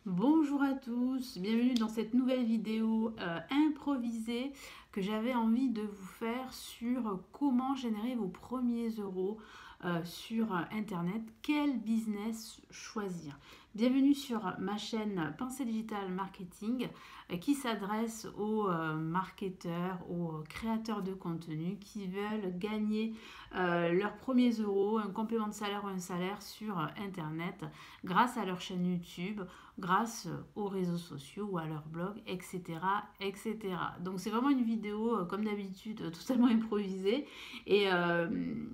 Bonjour à tous, bienvenue dans cette nouvelle vidéo improvisée que j'avais envie de vous faire sur comment générer vos premiers euros sur Internet, quel business choisir. Bienvenue sur ma chaîne Pensée Digital Marketing qui s'adresse aux marketeurs, aux créateurs de contenu qui veulent gagner leurs premiers euros, un complément de salaire ou un salaire sur Internet grâce à leur chaîne YouTube, grâce aux réseaux sociaux ou à leur blog, etc. etc. Donc c'est vraiment une vidéo, comme d'habitude, totalement improvisée. Et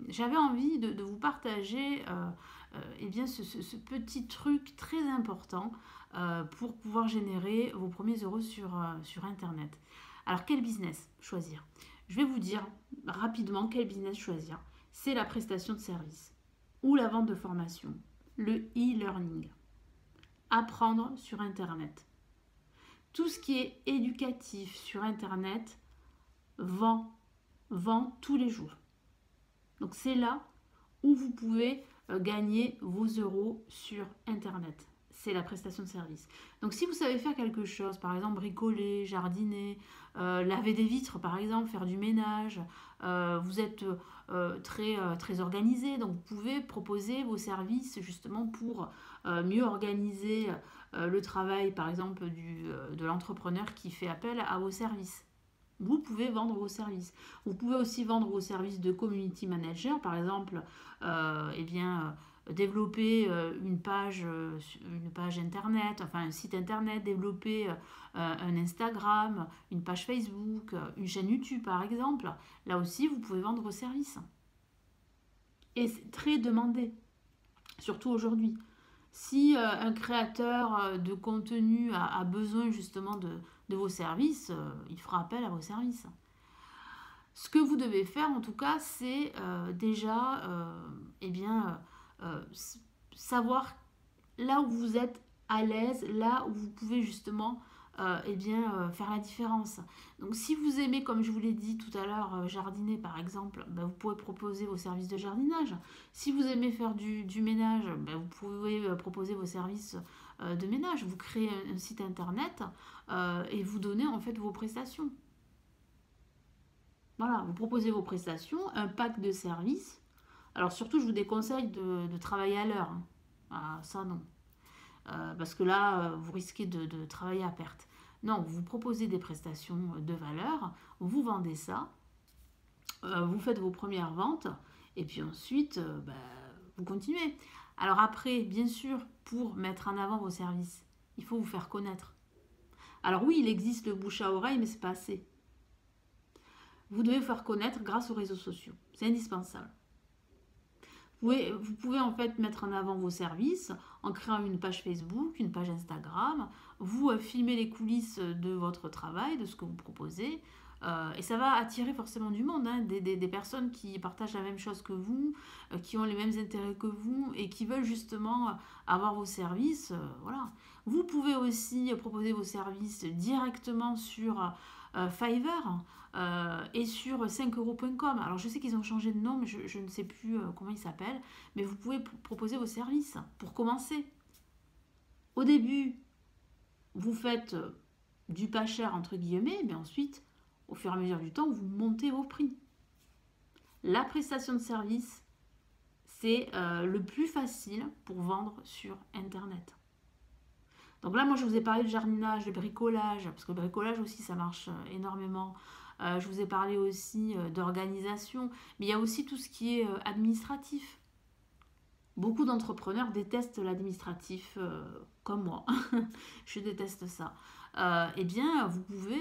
j'avais envie de vous partager eh bien, ce petit truc très important pour pouvoir générer vos premiers euros sur Internet. Alors quel business choisir? Je vais vous dire rapidement quel business choisir. C'est la prestation de service ou la vente de formation, le e-learning. Apprendre sur Internet. Tout ce qui est éducatif sur Internet vend tous les jours. Donc c'est là où vous pouvez gagner vos euros sur Internet. C'est la prestation de service. Donc si vous savez faire quelque chose, par exemple bricoler, jardiner, laver des vitres par exemple, faire du ménage, vous êtes très organisé, donc vous pouvez proposer vos services justement pour mieux organiser le travail par exemple de l'entrepreneur qui fait appel à vos services. Vous pouvez vendre vos services. Vous pouvez aussi vendre vos services de community manager, par exemple, développer une page internet, enfin un site internet, développer un Instagram, une page Facebook, une chaîne YouTube par exemple. Là aussi, vous pouvez vendre vos services. Et c'est très demandé, surtout aujourd'hui. Si un créateur de contenu a besoin justement de vos services, il fera appel à vos services. Ce que vous devez faire en tout cas, c'est déjà savoir là où vous êtes à l'aise, là où vous pouvez justement faire la différence. Donc si vous aimez, comme je vous l'ai dit tout à l'heure, jardiner par exemple, vous pouvez proposer vos services de jardinage. Si vous aimez faire du ménage, vous pouvez proposer vos services de ménage. Vous créez un site internet et vous donnez en fait vos prestations. Voilà, vous proposez vos prestations, un pack de services. Alors surtout, je vous déconseille de travailler à l'heure. Ah, ça non. Parce que là, vous risquez de travailler à perte. Non, vous proposez des prestations de valeur, vous vendez ça, vous faites vos premières ventes, et puis ensuite, vous continuez. Alors après, bien sûr, pour mettre en avant vos services, il faut vous faire connaître. Alors oui, il existe le bouche à oreille, mais c'est pas assez. Vous devez vous faire connaître grâce aux réseaux sociaux. C'est indispensable. Vous pouvez en fait mettre en avant vos services en créant une page Facebook, une page Instagram. Vous filmez les coulisses de votre travail, de ce que vous proposez. Et ça va attirer forcément du monde, hein, des personnes qui partagent la même chose que vous, qui ont les mêmes intérêts que vous et qui veulent justement avoir vos services. Voilà. Vous pouvez aussi proposer vos services directement sur Fiverr et sur 5euros.com. Alors je sais qu'ils ont changé de nom, mais je ne sais plus comment ils s'appellent, mais vous pouvez proposer vos services pour commencer. Au début, vous faites du pas cher entre guillemets, mais ensuite, au fur et à mesure du temps, vous montez vos prix. La prestation de service, c'est le plus facile pour vendre sur Internet. Donc là, moi, je vous ai parlé de jardinage, de bricolage, parce que le bricolage aussi, ça marche énormément. Je vous ai parlé aussi d'organisation, mais il y a aussi tout ce qui est administratif. Beaucoup d'entrepreneurs détestent l'administratif, comme moi. Je déteste ça. Eh bien, vous pouvez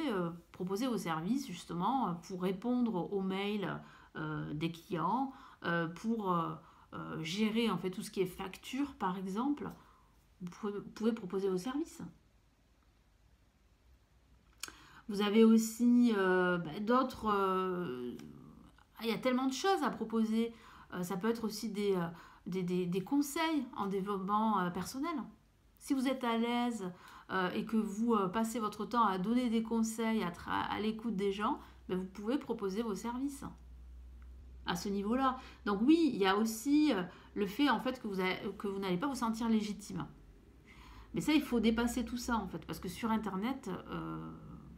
proposer vos services justement pour répondre aux mails des clients, pour gérer en fait tout ce qui est facture, par exemple. Vous pouvez proposer vos services. Vous avez aussi d'autres... il y a tellement de choses à proposer. Ça peut être aussi des conseils en développement personnel. Si vous êtes à l'aise et que vous passez votre temps à donner des conseils, à l'écoute des gens, vous pouvez proposer vos services à ce niveau-là. Donc oui, il y a aussi le fait en fait que vous n'allez pas vous sentir légitime. Mais ça, il faut dépasser tout ça en fait, parce que sur Internet,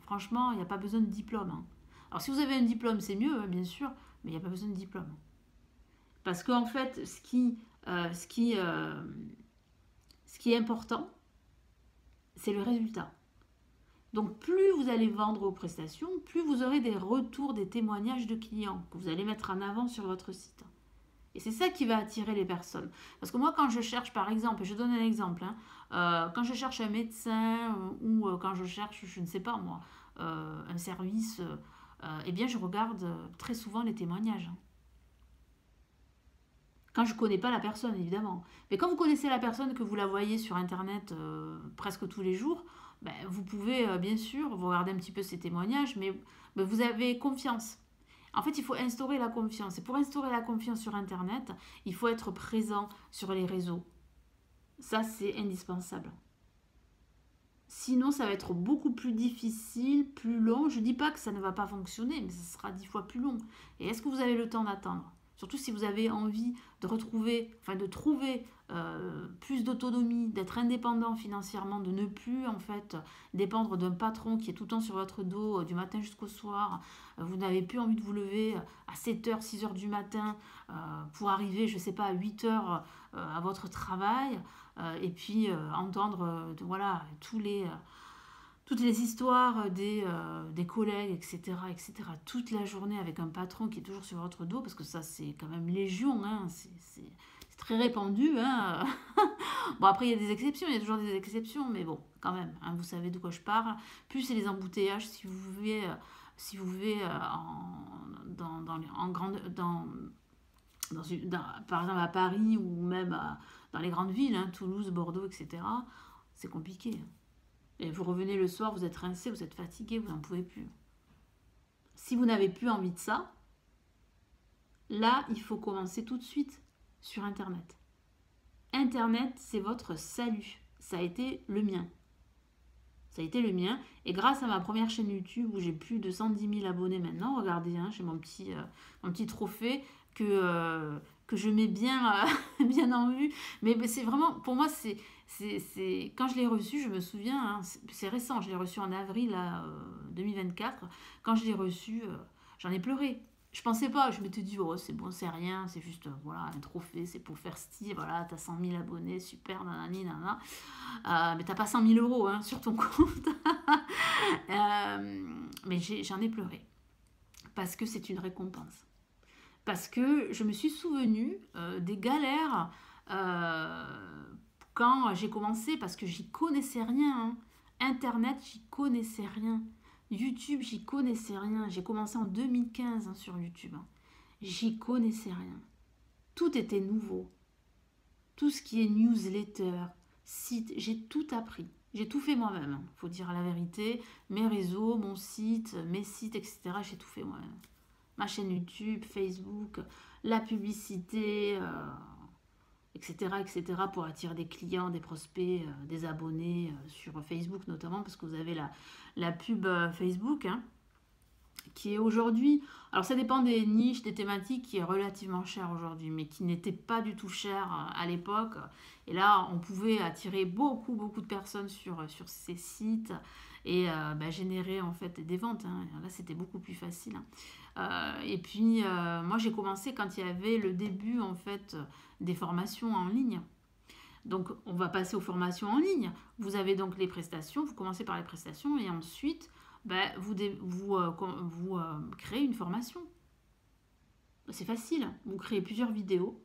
franchement, il n'y a pas besoin de diplôme, hein. Alors si vous avez un diplôme, c'est mieux, hein, bien sûr, mais il n'y a pas besoin de diplôme. Parce qu'en fait, ce qui est important, c'est le résultat. Donc plus vous allez vendre vos prestations, plus vous aurez des retours, des témoignages de clients que vous allez mettre en avant sur votre site. Et c'est ça qui va attirer les personnes. Parce que moi, quand je cherche, par exemple, et je donne un exemple, hein, quand je cherche un médecin ou quand je cherche, je ne sais pas moi, un service, eh bien, je regarde très souvent les témoignages, hein. Quand je ne connais pas la personne, évidemment. Mais quand vous connaissez la personne, que vous la voyez sur Internet presque tous les jours, ben, vous pouvez, bien sûr, vous regardez un petit peu ses témoignages, mais ben, vous avez confiance. En fait, il faut instaurer la confiance. Et pour instaurer la confiance sur Internet, il faut être présent sur les réseaux. Ça, c'est indispensable. Sinon, ça va être beaucoup plus difficile, plus long. Je ne dis pas que ça ne va pas fonctionner, mais ça sera 10 fois plus long. Et est-ce que vous avez le temps d'attendre? Surtout si vous avez envie de retrouver, enfin de trouver plus d'autonomie, d'être indépendant financièrement, de ne plus en fait dépendre d'un patron qui est tout le temps sur votre dos du matin jusqu'au soir. Vous n'avez plus envie de vous lever à 7h, 6h du matin pour arriver, je ne sais pas, à 8h à votre travail et puis entendre voilà, toutes les histoires des collègues, etc., etc., toute la journée avec un patron qui est toujours sur votre dos, parce que ça, c'est quand même légion, hein, c'est très répandu, hein. Bon, après, il y a des exceptions, il y a toujours des exceptions, mais bon, quand même, hein, vous savez de quoi je parle. Plus c'est les embouteillages, si vous vivez en grande, par exemple à Paris ou même dans les grandes villes, hein, Toulouse, Bordeaux, etc., c'est compliqué. Et vous revenez le soir, vous êtes rincé, vous êtes fatigué, vous n'en pouvez plus. Si vous n'avez plus envie de ça, là, il faut commencer tout de suite sur Internet. Internet, c'est votre salut. Ça a été le mien. Ça a été le mien. Et grâce à ma première chaîne YouTube où j'ai plus de 110 000 abonnés maintenant, regardez, hein, j'ai mon petit trophée que je mets bien, bien en vue. Mais c'est vraiment, pour moi, quand je l'ai reçu, je me souviens, hein, c'est récent, je l'ai reçu en avril là, 2024. Quand je l'ai reçu, j'en ai pleuré. Je pensais pas, je m'étais dit, oh, c'est bon, c'est rien, c'est juste voilà, un trophée, c'est pour faire style, voilà, t'as 100 000 abonnés, super, nanani, nanana. Mais t'as pas 100 000 euros hein, sur ton compte. Mais j'en ai pleuré. Parce que c'est une récompense. Parce que je me suis souvenue des galères quand j'ai commencé, parce que j'y connaissais rien, hein. Internet, j'y connaissais rien. YouTube, j'y connaissais rien. J'ai commencé en 2015 hein, sur YouTube, hein. J'y connaissais rien. Tout était nouveau. Tout ce qui est newsletter, site, j'ai tout appris. J'ai tout fait moi-même, il faut dire la vérité. Mes réseaux, mon site, mes sites, etc. J'ai tout fait moi-même. Ma chaîne YouTube, Facebook, la publicité, etc., etc. pour attirer des clients, des prospects, des abonnés sur Facebook notamment, parce que vous avez la pub Facebook, hein, qui est aujourd'hui, alors ça dépend des niches, des thématiques, qui est relativement cher aujourd'hui, mais qui n'était pas du tout cher à l'époque. Et là, on pouvait attirer beaucoup, beaucoup de personnes sur ces sites et générer en fait des ventes, hein. Là, c'était beaucoup plus facile, hein. Et puis, moi, j'ai commencé quand il y avait le début en fait des formations en ligne. Donc, on va passer aux formations en ligne. Vous avez donc les prestations, vous commencez par les prestations et ensuite, vous créez une formation. C'est facile, vous créez plusieurs vidéos.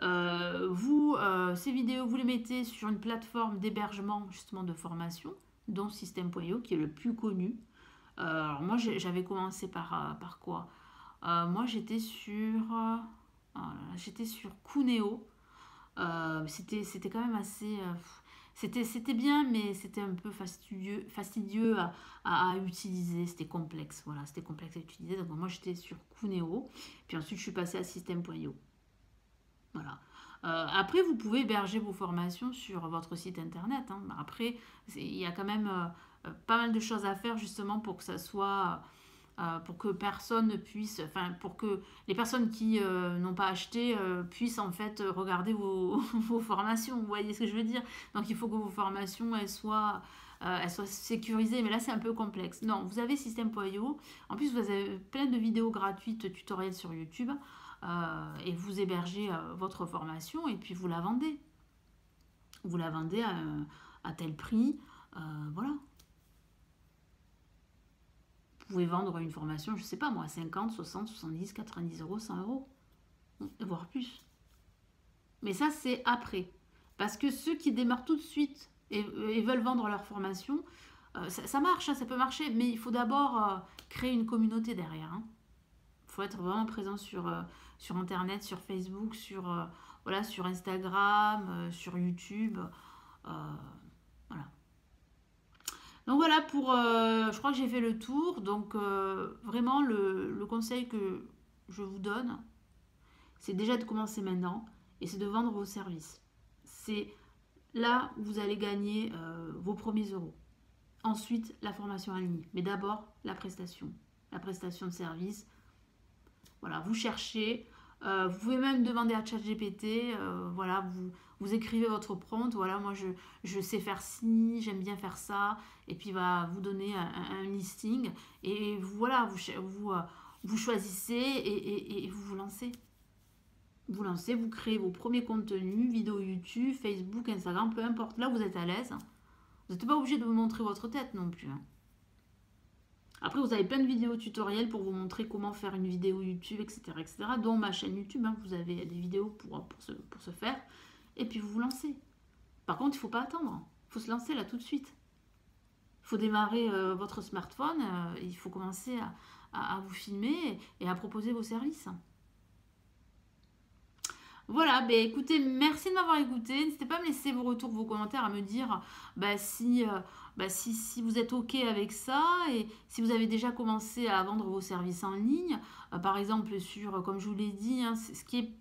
Ces vidéos, vous les mettez sur une plateforme d'hébergement justement de formation, dont System.io, qui est le plus connu. Alors moi, j'avais commencé par quoi? Moi, j'étais sur Cuneo. C'était quand même assez... c'était bien, mais c'était un peu fastidieux à utiliser. C'était complexe, voilà, c'était complexe à utiliser. Donc moi, j'étais sur Cuneo. Puis ensuite, je suis passée à System.io. Voilà. Après, vous pouvez héberger vos formations sur votre site internet, hein. Après, il y a quand même pas mal de choses à faire justement pour que ça soit pour que personne ne puisse, enfin pour que les personnes qui n'ont pas acheté puissent en fait regarder vos formations. Vous voyez ce que je veux dire? Donc il faut que vos formations elles soient sécurisées, mais là c'est un peu complexe. Non, vous avez System.io. En plus vous avez plein de vidéos gratuites, tutoriels sur YouTube, et vous hébergez votre formation et puis vous la vendez. Vous la vendez à tel prix, voilà. Vous pouvez vendre une formation, je sais pas moi, 50, 60, 70, 90 euros, 100 euros, voire plus. Mais ça, c'est après. Parce que ceux qui démarrent tout de suite et veulent vendre leur formation, ça marche, hein, ça peut marcher, mais il faut d'abord créer une communauté derrière. Il faut être vraiment présent sur Internet, sur Facebook, voilà, sur Instagram, sur YouTube. Voilà. Donc voilà, je crois que j'ai fait le tour. Donc vraiment, le conseil que je vous donne, c'est déjà de commencer maintenant et c'est de vendre vos services. C'est là où vous allez gagner vos premiers euros. Ensuite, la formation en ligne. Mais d'abord, la prestation de service. Voilà, vous cherchez. Vous pouvez même demander à ChatGPT, voilà, vous écrivez votre prompt, voilà, moi je sais faire ci, j'aime bien faire ça, et puis va vous donner un listing, et voilà, vous choisissez et vous lancez. Vous lancez, vous créez vos premiers contenus, vidéos YouTube, Facebook, Instagram, peu importe, là vous êtes à l'aise. Vous n'êtes pas obligé de vous montrer votre tête non plus. Après, vous avez plein de vidéos tutoriels pour vous montrer comment faire une vidéo YouTube, etc. etc. dont ma chaîne YouTube, hein, vous avez des vidéos pour ce faire. Et puis vous vous lancez. Par contre, il ne faut pas attendre. Il faut se lancer là tout de suite. Il faut démarrer votre smartphone. Il faut commencer à vous filmer et à proposer vos services. Voilà, bah écoutez, merci de m'avoir écouté. N'hésitez pas à me laisser vos retours, vos commentaires, à me dire si vous êtes OK avec ça et si vous avez déjà commencé à vendre vos services en ligne. Par exemple, comme je vous l'ai dit, hein, ce qui est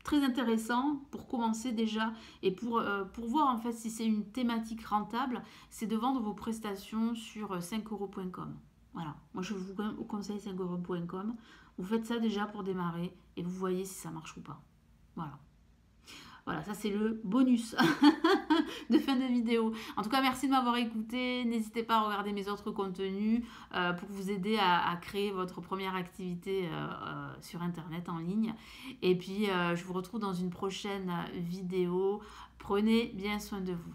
très intéressant pour commencer déjà et pour voir en fait si c'est une thématique rentable, c'est de vendre vos prestations sur 5euros.com. Voilà, moi je vous conseille 5euros.com. Vous faites ça déjà pour démarrer et vous voyez si ça marche ou pas. Voilà, ça c'est le bonus de fin de vidéo. En tout cas, merci de m'avoir écouté. N'hésitez pas à regarder mes autres contenus pour vous aider à créer votre première activité sur Internet en ligne. Et puis, je vous retrouve dans une prochaine vidéo. Prenez bien soin de vous.